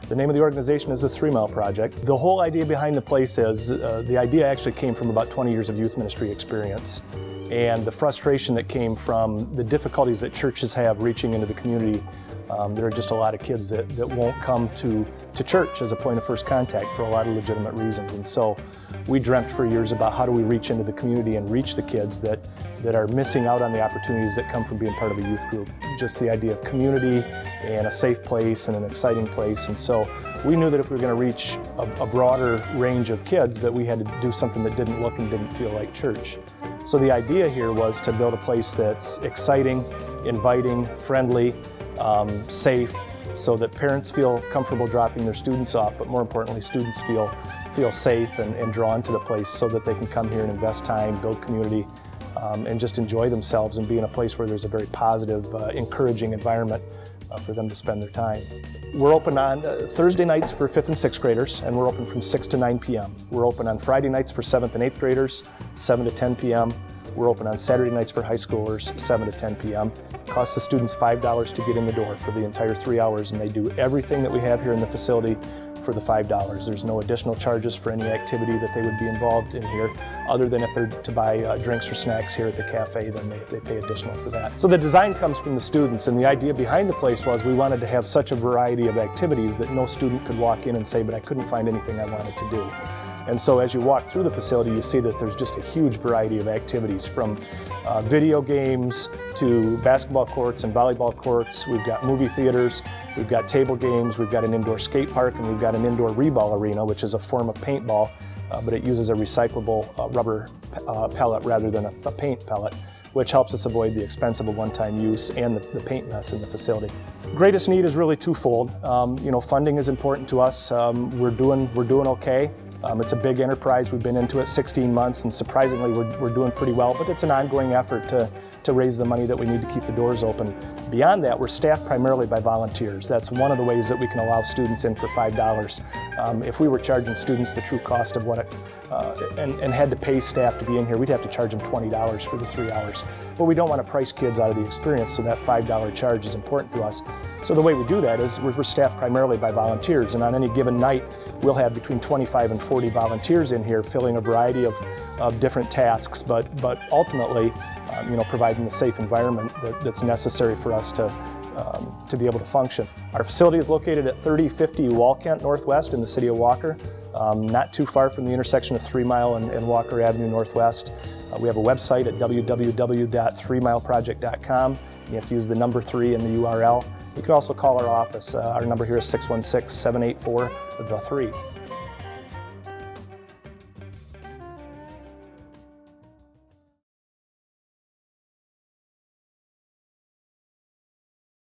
The name of the organization is the 3 Mile Project. The whole idea behind the place is, the idea actually came from about 20 years of youth ministry experience and the frustration that came from the difficulties that churches have reaching into the community. There are just a lot of kids that won't come to church as a point of first contact for a lot of legitimate reasons. And so we dreamt for years about how do we reach into the community and reach the kids that are missing out on the opportunities that come from being part of a youth group. Just the idea of community and a safe place and an exciting place. And so we knew that if we were going to reach a broader range of kids, that we had to do something that didn't look and didn't feel like church. So the idea here was to build a place that's exciting, inviting, friendly, safe, so that parents feel comfortable dropping their students off, but more importantly, students feel safe and drawn to the place so that they can come here and invest time, build community, and just enjoy themselves and be in a place where there's a very positive, encouraging environment for them to spend their time. We're open on Thursday nights for 5th and 6th graders, and we're open from 6 to 9 p.m. We're open on Friday nights for 7th and 8th graders, 7 to 10 p.m. We're open on Saturday nights for high schoolers, 7 to 10 p.m. It costs the students $5 to get in the door for the entire 3 hours, and they do everything that we have here in the facility for the $5. There's no additional charges for any activity that they would be involved in here, other than if they're to buy drinks or snacks here at the cafe, then they pay additional for that. So the design comes from the students, and the idea behind the place was we wanted to have such a variety of activities that no student could walk in and say, but I couldn't find anything I wanted to do. And so as you walk through the facility, you see that there's just a huge variety of activities, from video games to basketball courts and volleyball courts. We've got movie theaters, we've got table games, we've got an indoor skate park, and we've got an indoor reball arena, which is a form of paintball, but it uses a recyclable rubber pellet rather than a paint pellet, which helps us avoid the expense of a one-time use and the paint mess in the facility. Greatest need is really twofold. Funding is important to us. We're doing okay. It's a big enterprise. We've been into it 16 months, and surprisingly, we're doing pretty well, but it's an ongoing effort to raise the money that we need to keep the doors open. Beyond that, we're staffed primarily by volunteers. That's one of the ways that we can allow students in for $5. If we were charging students the true cost of what it, and had to pay staff to be in here, we'd have to charge them $20 for the 3 hours. But we don't want to price kids out of the experience, so that $5 charge is important to us. So the way we do that is we're staffed primarily by volunteers, and on any given night, we'll have between 25 and 40 volunteers in here filling a variety of different tasks, but ultimately, providing the safe environment that's necessary for us to be able to function. Our facility is located at 3050 Walkent Northwest in the city of Walker, not too far from the intersection of 3 Mile and Walker Avenue Northwest. We have a website at www.3mileproject.com. You have to use the number 3 in the URL. You can also call our office. Our number here is 616-784-3.